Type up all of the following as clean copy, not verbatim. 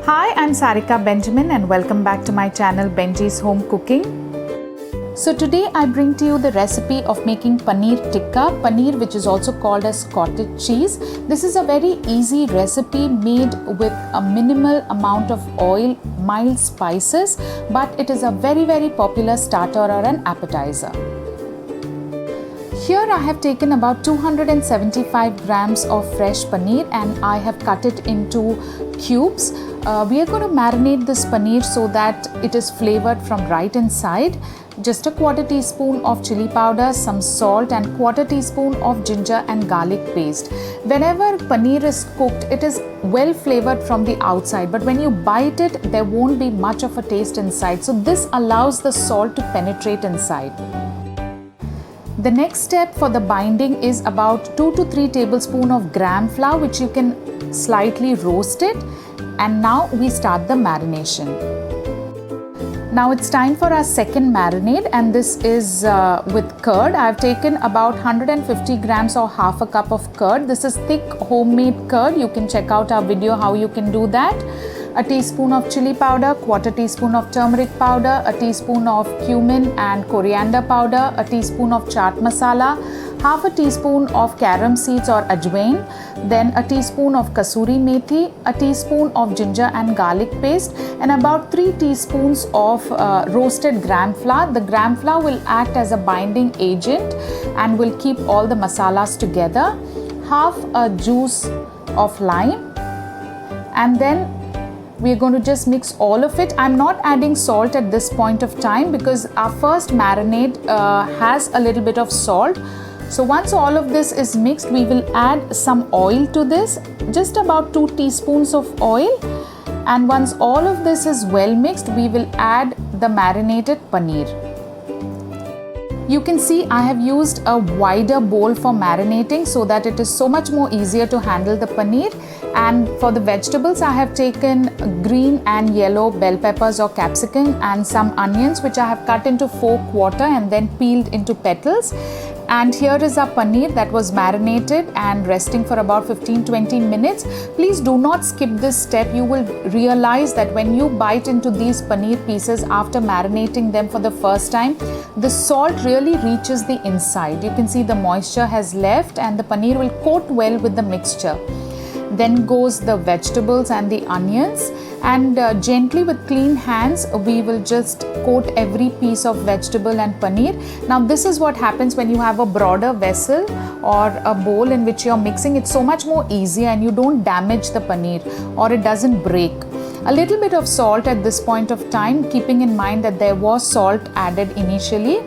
Hi, I'm Sarika Benjamin and welcome back to my channel Benji's Home Cooking. So today I bring to you the recipe of making paneer tikka, paneer which is also called as cottage cheese. This is a very easy recipe made with a minimal amount of oil, mild spices, but it is a very popular starter or an appetizer. Here I have taken about 275 grams of fresh paneer and I have cut it into cubes. We are going to marinate this paneer so that it is flavored from right inside. Just a quarter teaspoon of chili powder, some salt and quarter teaspoon of ginger and garlic paste. Whenever paneer is cooked, it is well flavored from the outside, but when you bite it, there won't be much of a taste inside. So this allows the salt to penetrate inside. The next step for the binding is about 2 to 3 tablespoons of gram flour, which you can slightly roast it. And now we start the marination. Now it's time for our second marinade, and this is with curd. I've taken about 150 grams or half a cup of curd. This is thick homemade curd. You can check out our video how you can do that. A teaspoon of chili powder, quarter teaspoon of turmeric powder, a teaspoon of cumin and coriander powder, a teaspoon of chaat masala, half a teaspoon of carom seeds or ajwain, then a teaspoon of kasuri methi, a teaspoon of ginger and garlic paste, and about 3 teaspoons of roasted gram flour. The gram flour will act as a binding agent and will keep all the masalas together. Half a juice of lime, and then we're going to just mix all of it. I'm not adding salt at this point of time because our first marinade has a little bit of salt. So once all of this is mixed, we will add some oil to this, just about 2 teaspoons of oil. And once all of this is well mixed, we will add the marinated paneer. You can see I have used a wider bowl for marinating so that it is so much more easier to handle the paneer. And for the vegetables, I have taken green and yellow bell peppers or capsicum and some onions which I have cut into 4 quarters and then peeled into petals. And here is our paneer that was marinated and resting for about 15-20 minutes. Please do not skip this step. You will realize that when you bite into these paneer pieces after marinating them for the first time, the salt really reaches the inside. You can see the moisture has left and the paneer will coat well with the mixture. Then goes the vegetables and the onions, and gently with clean hands we will just coat every piece of vegetable and paneer. Now this is what happens when you have a broader vessel or a bowl in which you're mixing. It's so much more easier and you don't damage the paneer or it doesn't break. A little bit of salt at this point of time, keeping in mind that there was salt added initially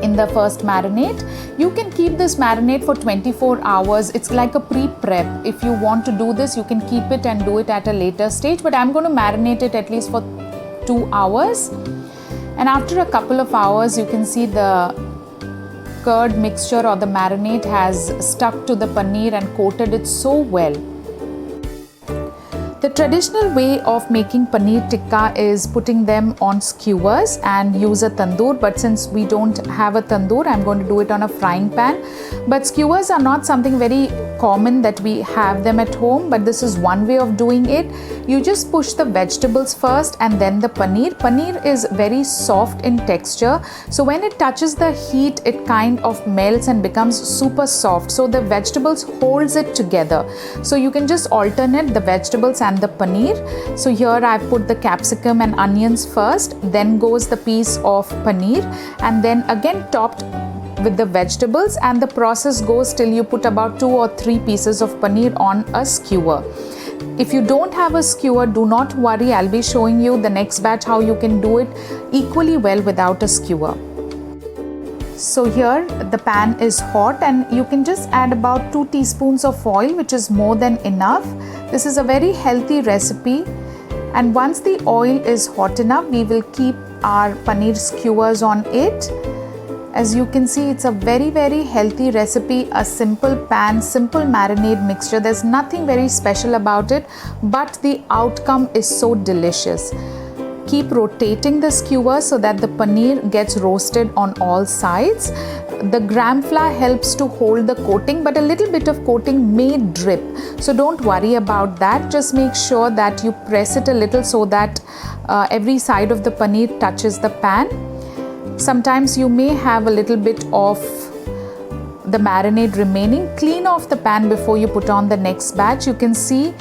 in the first marinade. You can keep this marinade for 24 hours. It's like a pre-prep. If you want to do this, you can keep it and do it at a later stage, but I'm going to marinate it at least for 2 hours. And after a couple of hours, you can see the curd mixture or the marinade has stuck to the paneer and coated it so well. The traditional way of making paneer tikka is putting them on skewers and use a tandoor, but since we don't have a tandoor, I'm going to do it on a frying pan. But skewers are not something very common that we have them at home, but this is one way of doing it. You just push the vegetables first and then the paneer. Paneer is very soft in texture, so when it touches the heat, it kind of melts and becomes super soft. So the vegetables holds it together. So you can just alternate the vegetables and the paneer. So here I put the capsicum and onions first, then goes the piece of paneer, and then again topped with the vegetables, and the process goes till you put about 2 or 3 pieces of paneer on a skewer. If you don't have a skewer, do not worry. I'll be showing you the next batch how you can do it equally well without a skewer. So here the pan is hot and you can just add about 2 teaspoons of oil, which is more than enough. This is a very healthy recipe, and once the oil is hot enough, we will keep our paneer skewers on it. As you can see, it's a very healthy recipe, a simple pan, simple marinade mixture. There's nothing very special about it, but the outcome is so delicious. keep rotating the skewer so that the paneer gets roasted on all sides. The gram flour helps to hold the coating, but a little bit of coating may drip. So don't worry about that. Just make sure that you press it a little so that every side of the paneer touches the pan. Sometimes you may have a little bit of the marinade remaining. Clean off the pan before you put on the next batch. You can see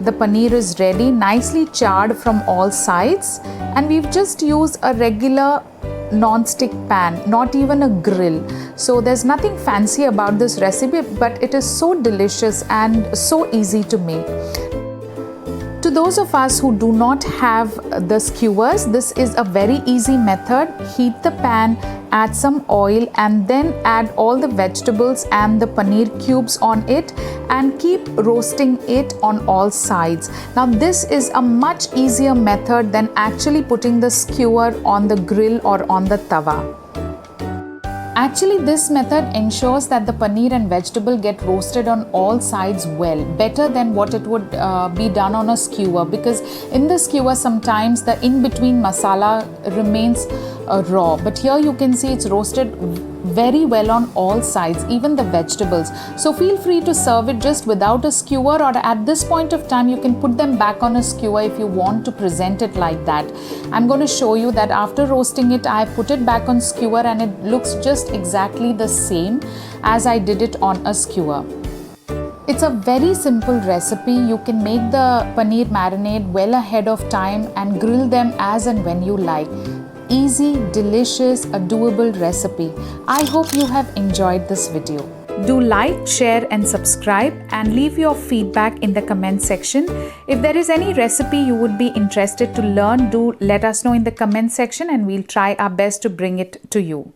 the paneer is ready, nicely charred from all sides, and we've just used a regular non-stick pan, not even a grill. So there's nothing fancy about this recipe, but it is so delicious and so easy to make. To those of us who do not have the skewers, this is a very easy method. Heat the pan, add some oil, and then add all the vegetables and the paneer cubes on it and keep roasting it on all sides. Now this is a much easier method than actually putting the skewer on the grill or on the tawa. Actually, this method ensures that the paneer and vegetable get roasted on all sides well, better than what it would be done on a skewer, because in the skewer sometimes the in-between masala remains raw, but here you can see it's roasted very well on all sides, even the vegetables. So feel free to serve it just without a skewer, or at this point of time you can put them back on a skewer if you want to present it like that. I'm going to show you that after roasting it, I put it back on skewer and it looks just exactly the same as I did it on a skewer. It's a very simple recipe. You can make the paneer marinade well ahead of time and grill them as and when you like. Easy, delicious, a doable recipe. I hope you have enjoyed this video. Do like, share and subscribe, and leave your feedback in the comment section. If there is any recipe you would be interested to learn, do let us know in the comment section and we'll try our best to bring it to you.